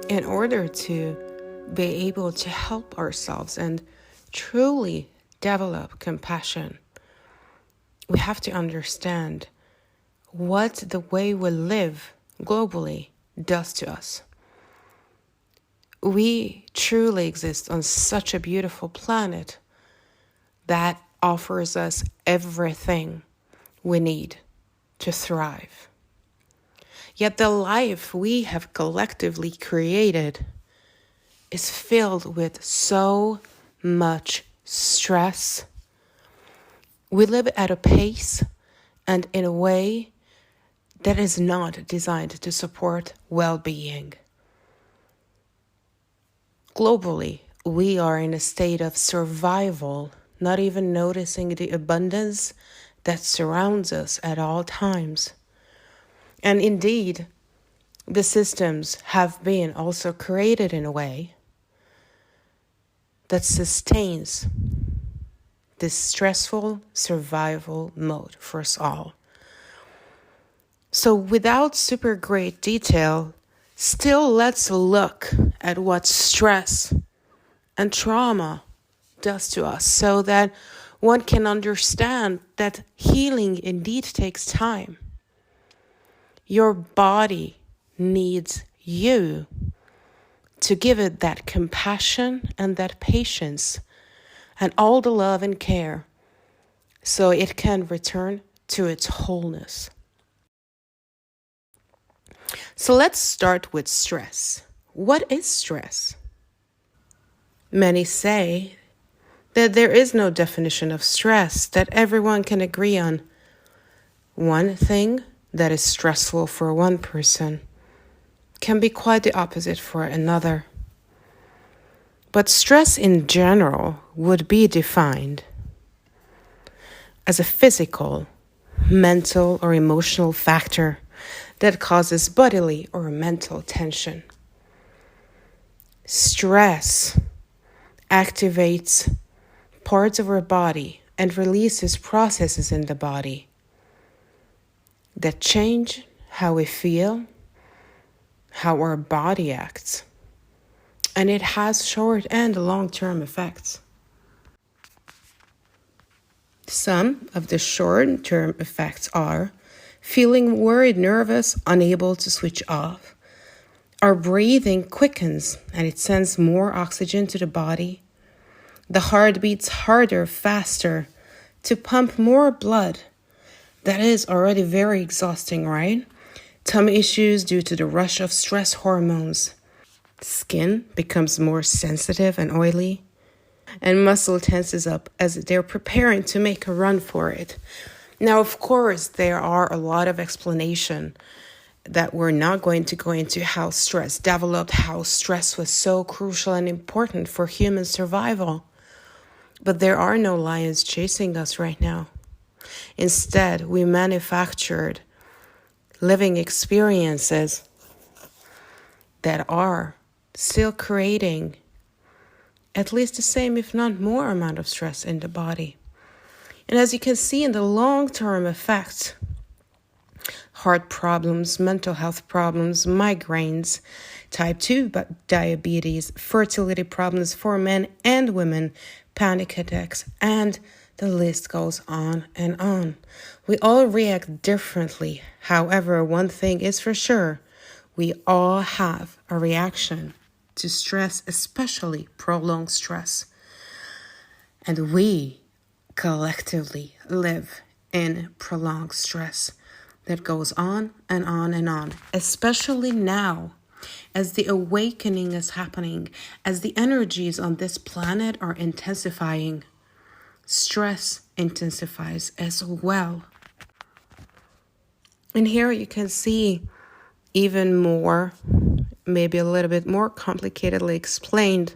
in order to be able to help ourselves and truly develop compassion, we have to understand what the way we live globally does to us. We truly exist on such a beautiful planet that offers us everything we need to thrive. Yet the life we have collectively created is filled with so much stress. We live at a pace and in a way that is not designed to support well-being. Globally, we are in a state of survival, not even noticing the abundance that surrounds us at all times. And indeed, the systems have been also created in a way that sustains this stressful survival mode for us all. So without super great detail, still let's look at what stress and trauma does to us so that one can understand that healing indeed takes time. Your body needs you to give it that compassion and that patience and all the love and care so it can return to its wholeness. So let's start with stress. What is stress? Many say that there is no definition of stress that everyone can agree on. One thing that is stressful for one person can be quite the opposite for another. But stress in general would be defined as a physical, mental, or emotional factor that causes bodily or mental tension. Stress activates parts of our body and releases processes in the body that change how we feel, how our body acts, and it has short and long-term effects. Some of the short-term effects are feeling worried, nervous, unable to switch off. Our breathing quickens and it sends more oxygen to the body. The heart beats harder, faster, to pump more blood. That is already very exhausting, right? Tummy issues due to the rush of stress hormones. Skin becomes more sensitive and oily, and muscle tenses up as they're preparing to make a run for it. Now, of course, there are a lot of explanation that we're not going to go into how stress developed, how stress was so crucial and important for human survival. But there are no lions chasing us right now. Instead, we manufactured living experiences that are still creating at least the same, if not more, amount of stress in the body. And as you can see in the long-term effects, heart problems, mental health problems, migraines, type 2 diabetes, fertility problems for men and women, panic attacks, and the list goes on and on. We all react differently. However, one thing is for sure, we all have a reaction to stress, especially prolonged stress. And we collectively live in prolonged stress that goes on and on and on, especially now as the awakening is happening, as the energies on this planet are intensifying. Stress intensifies as well. And here you can see even more, maybe a little bit more complicatedly explained,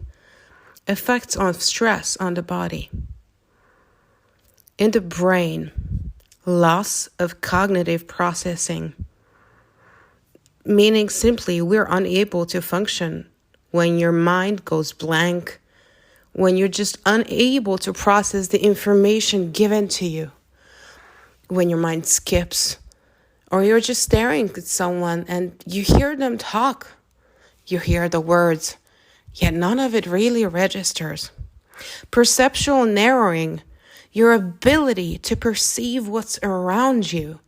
effects of stress on the body. In the brain, loss of cognitive processing, meaning simply we're unable to function when your mind goes blank, when you're just unable to process the information given to you, when your mind skips, or you're just staring at someone and you hear them talk. You hear the words, yet none of it really registers. Perceptual narrowing, your ability to perceive what's around you,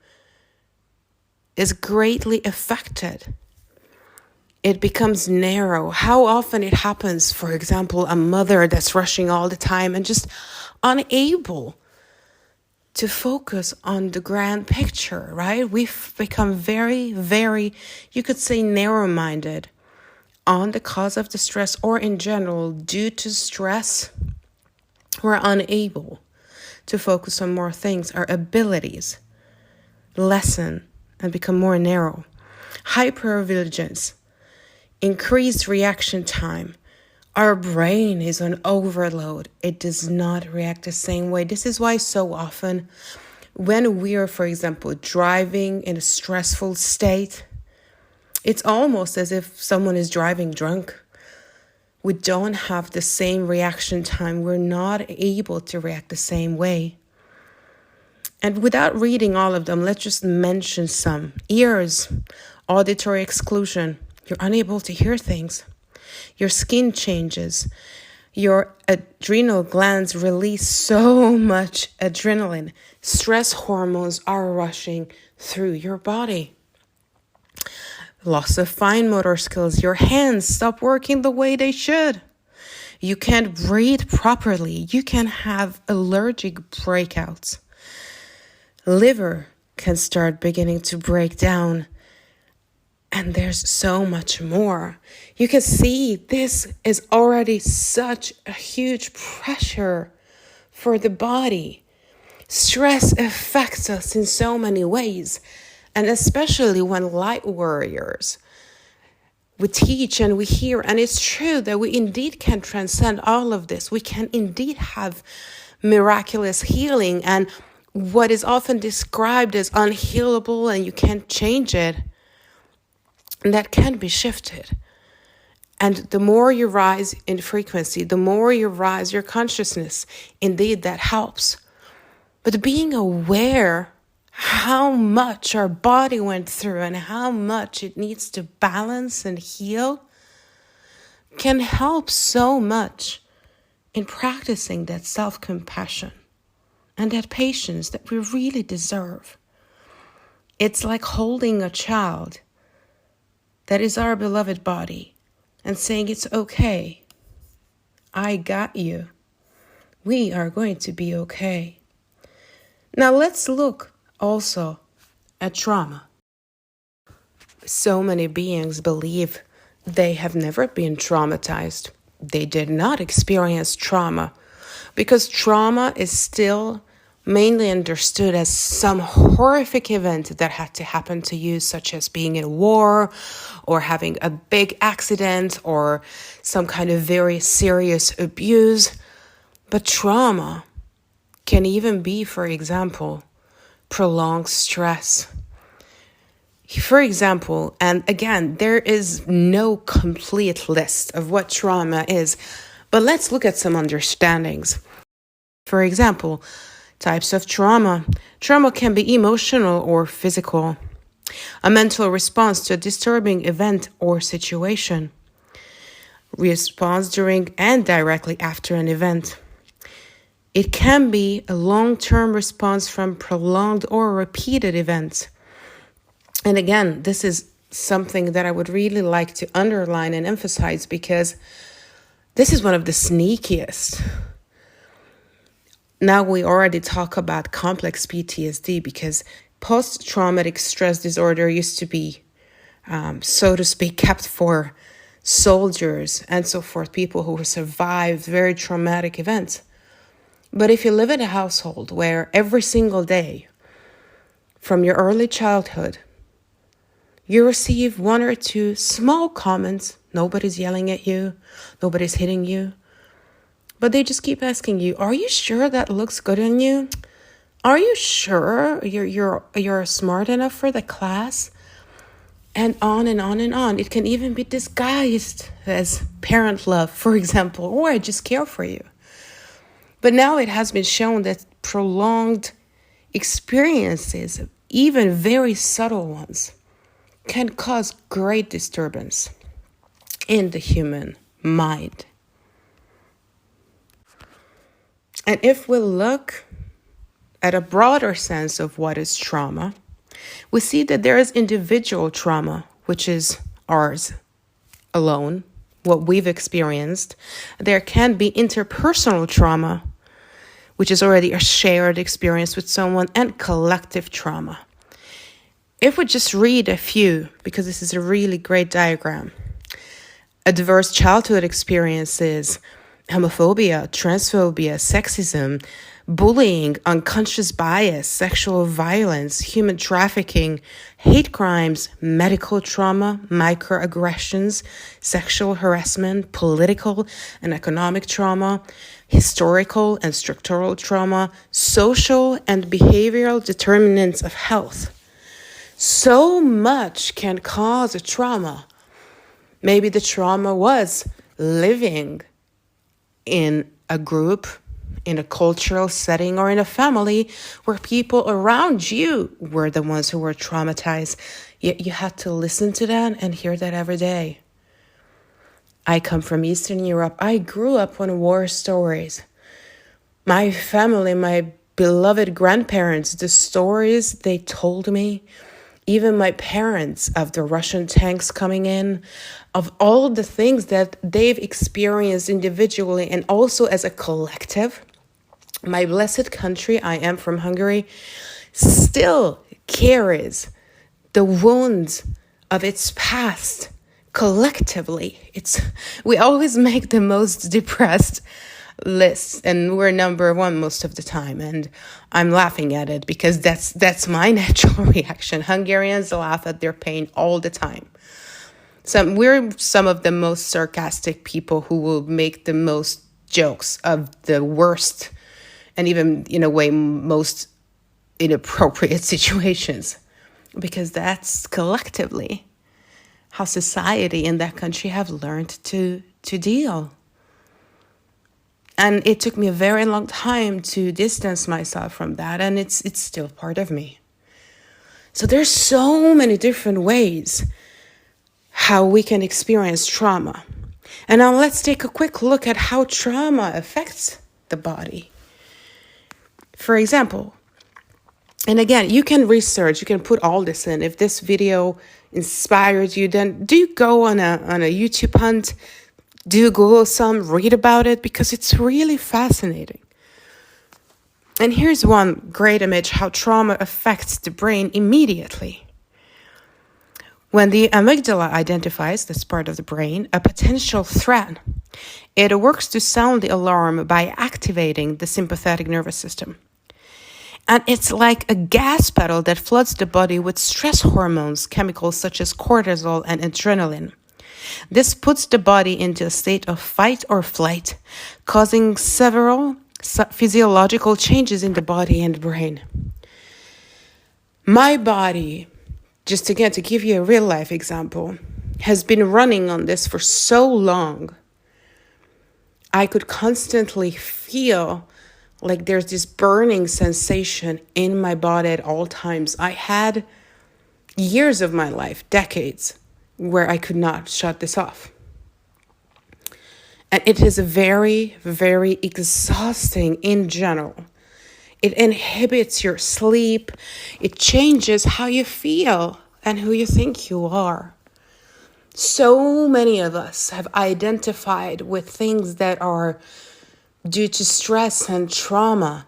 is greatly affected. It becomes narrow. How often it happens, for example, a mother that's rushing all the time and just unable to focus on the grand picture, right? We've become very, very, you could say, narrow-minded on the cause of the stress, or in general, due to stress, we're unable to focus on more things. Our abilities lessen and become more narrow. Hypervigilance, increased reaction time. Our brain is on overload. It does not react the same way. This is why so often when we are, for example, driving in a stressful state, it's almost as if someone is driving drunk. We don't have the same reaction time. We're not able to react the same way. And without reading all of them, let's just mention some. Ears, auditory exclusion. You're unable to hear things. Your skin changes. Your adrenal glands release so much adrenaline. Stress hormones are rushing through your body. Loss of fine motor skills. Your hands stop working the way they should. You can't breathe properly. You can have allergic breakouts. Liver can start beginning to break down. And there's so much more. You can see this is already such a huge pressure for the body. Stress affects us in so many ways. And especially when light warriors, we teach and we hear, and it's true that we indeed can transcend all of this. We can indeed have miraculous healing, and what is often described as unhealable and you can't change it, that can be shifted. And the more you rise in frequency, the more you rise your consciousness, indeed that helps. But being aware how much our body went through and how much it needs to balance and heal can help so much in practicing that self-compassion and that patience that we really deserve. It's like holding a child that is our beloved body and saying, it's okay. I got you. We are going to be okay. Now let's look also at trauma. So many beings believe they have never been traumatized. They did not experience trauma because trauma is still mainly understood as some horrific event that had to happen to you, such as being in a war or having a big accident or some kind of very serious abuse. But trauma can even be, for example, prolonged stress. For example, and again, there is no complete list of what trauma is, but let's look at some understandings. For example, types of trauma. Trauma can be emotional or physical. A mental response to a disturbing event or situation. Response during and directly after an event. It can be a long-term response from prolonged or repeated events. And again, this is something that I would really like to underline and emphasize because this is one of the sneakiest. Now we already talk about complex PTSD because post-traumatic stress disorder used to be, so to speak, kept for soldiers and so forth, people who survived very traumatic events. But if you live in a household where every single day, from your early childhood, you receive one or two small comments, nobody's yelling at you, nobody's hitting you, but they just keep asking you, are you sure that looks good on you? Are you sure you're smart enough for the class? And on and on and on. It can even be disguised as parent love, for example, or I just care for you. But now it has been shown that prolonged experiences, even very subtle ones, can cause great disturbance. in the human mind. And if we look at a broader sense of what is trauma, we see that there is individual trauma, which is ours alone, what we've experienced. There can be interpersonal trauma, which is already a shared experience with someone, and collective trauma. If we just read a few, because this is a really great diagram: adverse childhood experiences, homophobia, transphobia, sexism, bullying, unconscious bias, sexual violence, human trafficking, hate crimes, medical trauma, microaggressions, sexual harassment, political and economic trauma, historical and structural trauma, social and behavioral determinants of health. So much can cause a trauma. Maybe the trauma was living in a group, in a cultural setting, or in a family where people around you were the ones who were traumatized. Yet you had to listen to that and hear that every day. I come from Eastern Europe. I grew up on war stories. My family, my beloved grandparents, the stories they told me, even my parents, of the Russian tanks coming in, of all the things that they've experienced individually and also as a collective. My blessed country, I am from Hungary, still carries the wounds of its past collectively. We always make the most depressed lists, and we're number one most of the time, and I'm laughing at it because that's my natural reaction. Hungarians laugh at their pain all the time. We're some of the most sarcastic people who will make the most jokes of the worst and even, in a way, most inappropriate situations, because that's collectively how society in that country have learned to deal. And it took me a very long time to distance myself from that, and it's still part of me. So there's so many different ways how we can experience trauma. And now let's take a quick look at how trauma affects the body. For example, and again, you can research, you can put all this in. If this video inspired you, then do go on a YouTube hunt. Do Google some, read about it, because it's really fascinating. And here's one great image how trauma affects the brain immediately. When the amygdala identifies, this part of the brain, a potential threat, it works to sound the alarm by activating the sympathetic nervous system. And it's like a gas pedal that floods the body with stress hormones, chemicals such as cortisol and adrenaline. This puts the body into a state of fight or flight, causing several physiological changes in the body and brain. My body, just again to give you a real life example, has been running on this for so long. I could constantly feel like there's this burning sensation in my body at all times. I had years of my life, decades, where I could not shut this off. And it is very, very exhausting in general. It inhibits your sleep. It changes how you feel and who you think you are. So many of us have identified with things that are due to stress and trauma,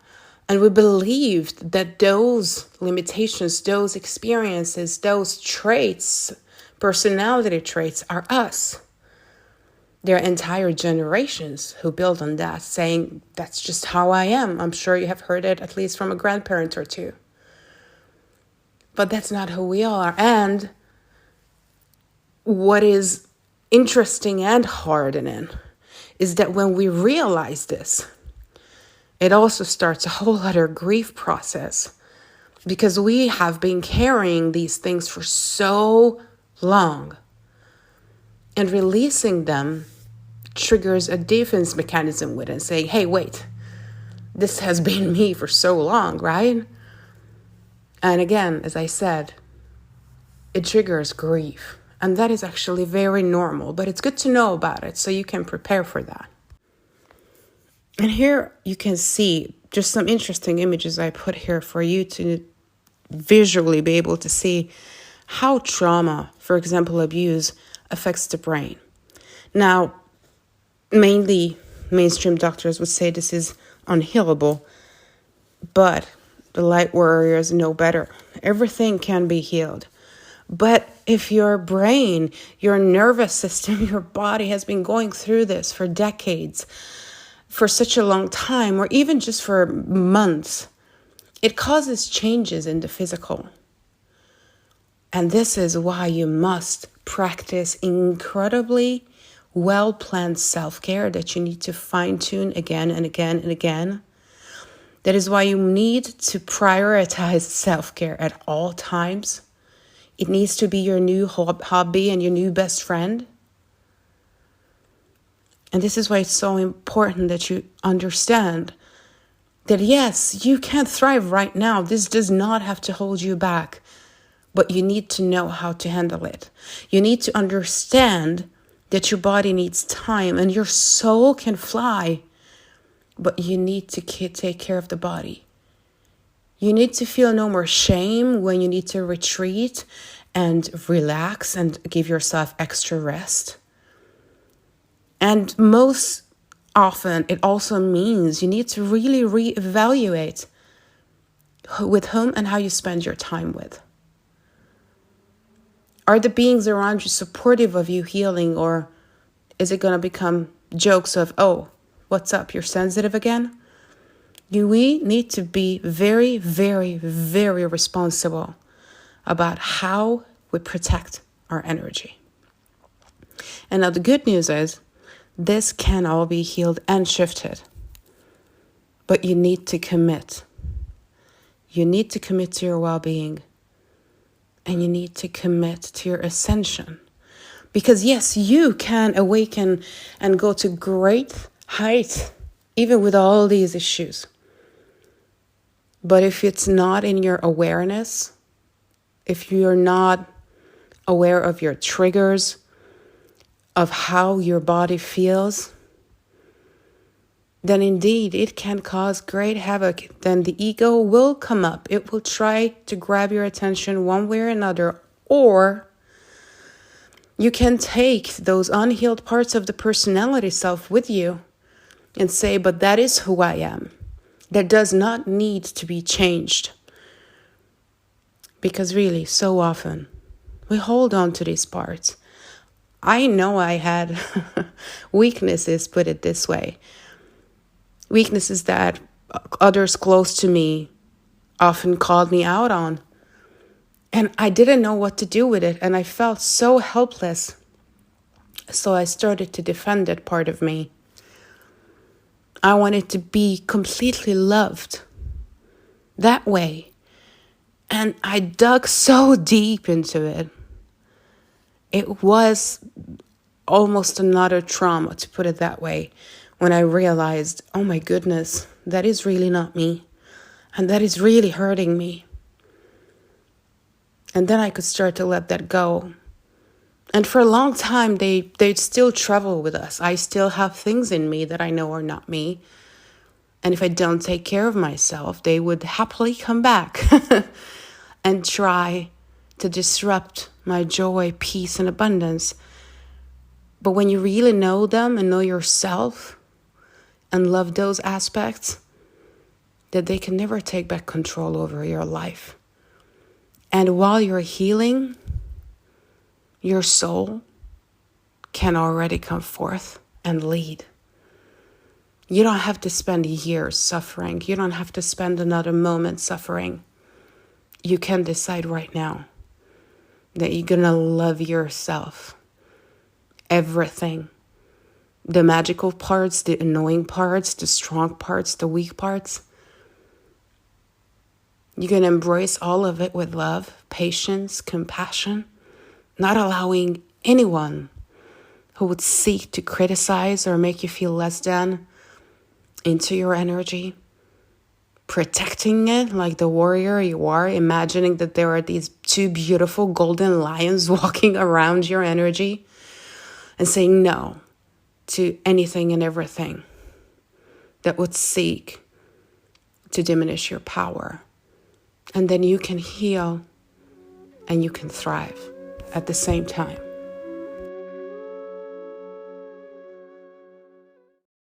and we believed that those limitations, those experiences, those traits, personality traits are us. There are entire generations who build on that, saying, that's just how I am. I'm sure you have heard it at least from a grandparent or two. But that's not who we are. And what is interesting and hardening is that when we realize this, it also starts a whole other grief process, because we have been carrying these things for so long, and releasing them triggers a defense mechanism within, saying, hey, wait, this has been me for so long, right? And again, as I said, it triggers grief. And that is actually very normal, but it's good to know about it so you can prepare for that. And here you can see just some interesting images I put here for you to visually be able to see how trauma, for example, abuse, affects the brain. Now, mainly mainstream doctors would say this is unhealable, but the light warriors know better. Everything can be healed. But if your brain, your nervous system, your body has been going through this for decades, for such a long time, or even just for months, it causes changes in the physical. And this is why you must practice incredibly well-planned self-care that you need to fine-tune again and again and again. That is why you need to prioritize self-care at all times. It needs to be your new hobby and your new best friend. And this is why it's so important that you understand that yes, you can thrive right now. This does not have to hold you back, but you need to know how to handle it. You need to understand that your body needs time and your soul can fly, but you need to take care of the body. You need to feel no more shame when you need to retreat and relax and give yourself extra rest. And most often, it also means you need to really reevaluate with whom and how you spend your time with. Are the beings around you supportive of you healing, or is it going to become jokes of, oh, what's up, you're sensitive again? We need to be very, very, very responsible about how we protect our energy. And now the good news is, this can all be healed and shifted. But you need to commit. You need to commit to your well-being. And you need to commit to your ascension. Because yes, you can awaken and go to great heights, even with all these issues. But if it's not in your awareness, if you're not aware of your triggers, of how your body feels, then indeed it can cause great havoc. Then the ego will come up. It will try to grab your attention one way or another. Or you can take those unhealed parts of the personality self with you and say, but that is who I am. That does not need to be changed. Because really, so often, we hold on to these parts. I know I had weaknesses, put it this way. Weaknesses that others close to me often called me out on. And I didn't know what to do with it. And I felt so helpless. So I started to defend that part of me. I wanted to be completely loved that way. And I dug so deep into it. It was almost another trauma, to put it that way, when I realized, oh my goodness, that is really not me. And that is really hurting me. And then I could start to let that go. And for a long time, they'd still travel with us. I still have things in me that I know are not me. And if I don't take care of myself, they would happily come back and try to disrupt my joy, peace, and abundance. But when you really know them and know yourself and love those aspects, that they can never take back control over your life. And while you're healing, your soul can already come forth and lead. You don't have to spend years suffering. You don't have to spend another moment suffering. You can decide right now that you're going to love yourself. Everything. The magical parts, the annoying parts, the strong parts, the weak parts. You're going to embrace all of it with love, patience, compassion, not allowing anyone who would seek to criticize or make you feel less than into your energy, protecting it like the warrior you are, imagining that there are these two beautiful golden lions walking around your energy and saying no to anything and everything that would seek to diminish your power. And then you can heal and you can thrive at the same time.